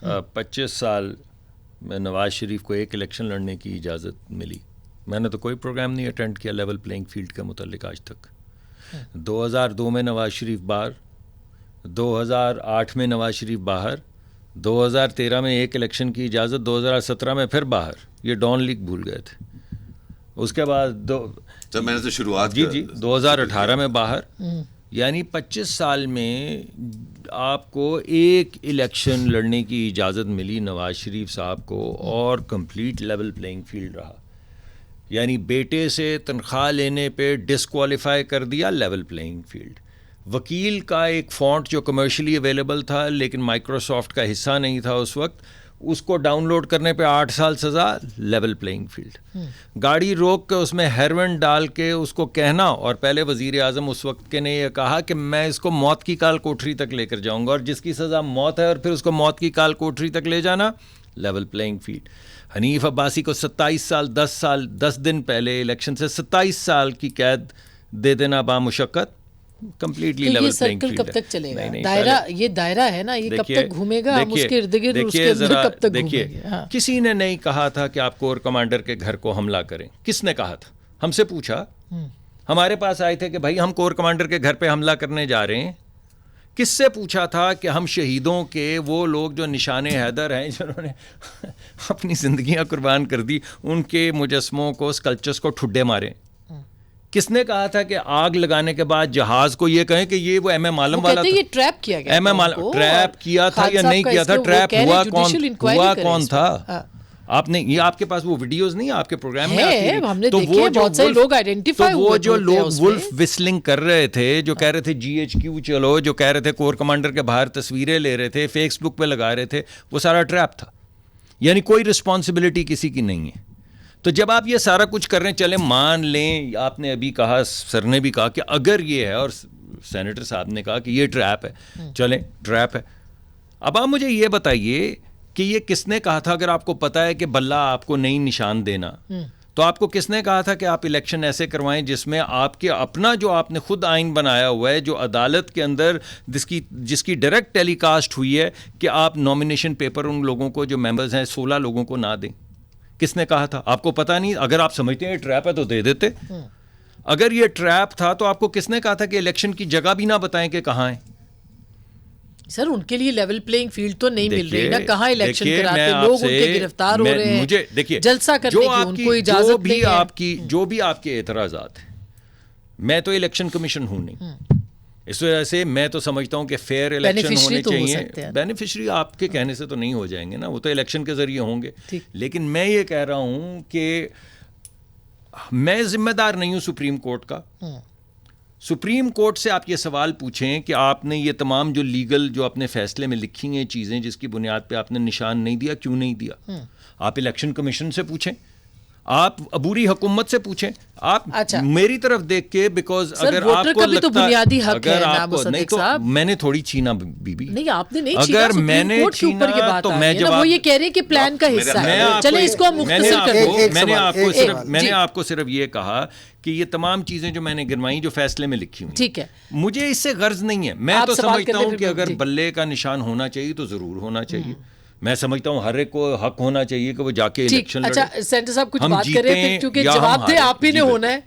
25 سال میں نواز شریف کو ایک الیکشن لڑنے کی اجازت ملی. میں نے تو کوئی پروگرام نہیں اٹینڈ کیا لیول پلینگ فیلڈ کے متعلق آج تک. 2002 میں نواز شریف باہر, 2008 میں نواز شریف باہر, 2013 میں ایک الیکشن کی اجازت, 2017 میں پھر باہر. یہ ڈان لیگ بھول گئے تھے. اس کے بعد میں نے تو شروعات 2018 میں باہر. یعنی 25 سال میں آپ کو ایک الیکشن لڑنے کی اجازت ملی نواز شریف صاحب کو, اور کمپلیٹ لیول پلینگ فیلڈ رہا. یعنی بیٹے سے تنخواہ لینے پہ ڈسکوالیفائی کر دیا لیول پلینگ فیلڈ. وکیل کا ایک فونٹ جو کمرشلی اویلیبل تھا لیکن مائکروسافٹ کا حصہ نہیں تھا اس وقت, اس کو ڈاؤن لوڈ کرنے پہ 8 سال سزا, لیول پلینگ فیلڈ. گاڑی روک کے اس میں ہیروئن ڈال کے اس کو کہنا, اور پہلے وزیر اعظم اس وقت کے نے یہ کہا کہ میں اس کو موت کی کال کوٹری تک لے کر جاؤں گا, اور جس کی سزا موت ہے اور پھر اس کو موت کی کال کوٹری تک لے جانا, level playing field. Hanif Abbasi کو 27 سال 10 دن پہلے الیکشن سے 27 سال کی قید دے دینا بامشقت, کمپلیٹلی لیول پلینگ فیلڈ. کب تک چلے گا دائرہ, یہ دائرہ ہے نا, یہ کب تک گھومے گا, ہم اس کے ارد گرد اس کے اندر کب تک گھومیں گے. کسی نے نہیں کہا تھا کہ آپ کور کمانڈر کے گھر کو حملہ کریں. کس نے کہا تھا؟ ہم سے پوچھا. ہمارے پاس آئے تھے کہ بھائی ہم کور کمانڈر کے گھر پہ حملہ کرنے جا رہے ہیں. کس سے پوچھا تھا کہ ہم شہیدوں کے وہ لوگ جو نشان حیدر ہیں جنہوں نے اپنی زندگیاں قربان کر دی, ان کے مجسموں کو, اسکلپچرز کو ٹھڈے مارے؟ کس نے کہا تھا کہ آگ لگانے کے بعد جہاز کو یہ کہیں کہ یہ وہ ایم ایم عالم والا تھا؟ یہ ٹریپ کیا گیا, ایم ایم عالم ٹریپ کیا تھا یا نہیں کیا تھا؟ ٹریپ ہوا کون تھا؟ آپ نے, یہ آپ کے پاس وہ ویڈیوز نہیں آپ کے پروگرام میں, تو وہ بہت سارے لوگ آئیڈینٹیفائی ہوئے, وہ جو لوگ ولف وسلنگ کر رہے تھے, جو کہہ رہے تھے جی ایچ کیو چلو, جو کہہ رہے تھے کور کمانڈر کے باہر تصویریں لے رہے تھے, فیس بک پہ لگا رہے تھے, وہ سارا ٹریپ تھا. یعنی کوئی رسپانسبلٹی کسی کی نہیں ہے. تو جب آپ یہ سارا کچھ کر رہے ہیں, چلیں مان لیں, آپ نے ابھی کہا, سر نے بھی کہا کہ اگر یہ ہے, اور سینیٹر صاحب نے کہا کہ یہ ٹریپ ہے, چلیں ٹریپ ہے. اب آپ مجھے یہ بتائیے کہ یہ کس نے کہا تھا؟ اگر آپ کو پتا ہے کہ بلہ آپ کو نہیں نشان دینا, تو آپ کو کس نے کہا تھا کہ آپ الیکشن ایسے کروائیں جس میں آپ کے اپنا جو آپ نے خود آئین بنایا ہوا ہے, جو عدالت کے اندر جس کی ڈائریکٹ ٹیلی کاسٹ ہوئی ہے, کہ آپ نامینیشن پیپر ان لوگوں کو جو ممبرز ہیں 16 لوگوں کو نہ دیں؟ کس نے کہا تھا؟ آپ کو پتا نہیں؟ اگر آپ سمجھتے ہیں یہ ٹریپ ہے تو دے دیتے. اگر یہ ٹریپ تھا تو آپ کو کس نے کہا تھا کہ الیکشن کی جگہ بھی نہ بتائیں کہ کہاں ہیں؟ سر ان کے لیے لیول پلینگ فیلڈ تو نہیں مل رہی نا, کہاں الیکشن کراتے, لوگ ان کے گرفتار ہو رہے ہیں, مجھے دیکھیے جلسہ کرنے کی ان کو اجازت نہیں ہے. جو بھی آپ کے اعتراضات ہیں, میں تو الیکشن کمیشن ہوں نہیں, اس وجہ سے میں تو سمجھتا ہوں کہ فیئر الیکشن ہونے چاہیے. بینیفیشری آپ کے کہنے سے تو نہیں ہو جائیں گے نا, وہ تو الیکشن کے ذریعے ہوں گے. لیکن میں یہ کہہ رہا ہوں کہ میں ذمہ دار نہیں ہوں سپریم کورٹ کا. سپریم کورٹ سے آپ یہ سوال پوچھیں کہ آپ نے یہ تمام جو لیگل جو اپنے فیصلے میں لکھی ہیں چیزیں جس کی بنیاد پہ آپ نے نشان نہیں دیا, کیوں نہیں دیا؟ آپ الیکشن کمیشن سے پوچھیں, آپ عبوری حکومت سے پوچھیں, آپ میری طرف دیکھ کے, بیکاز اگر آپ کو لگتا اگر آپ کو نہیں تو میں نے تھوڑی چھینا بی بی نہیں, آپ نے نہیں, اگر میں نے چھینا تو میں جواب, وہ یہ کہہ رہے ہیں کہ پلان کا حصہ ہے. چلیں اس کو ہم مختصر کریں. میں نے آپ کو صرف یہ کہا کہ یہ تمام چیزیں جو میں نے گنوائی جو فیصلے میں لکھی ہوئی, ٹھیک ہے, مجھے اس سے غرض نہیں ہے. میں تو سمجھتا ہوں کہ اگر بلے کا نشان ہونا چاہیے تو ضرور ہونا چاہیے. میں سمجھتا ہوں ہر ایک کو حق ہونا چاہیے کہ وہ جا کے الیکشن لڑے. اچھا سینٹر صاحب کچھ بات کریں پھر, کیونکہ جواب دے آپ ہی نے ہونا ہے.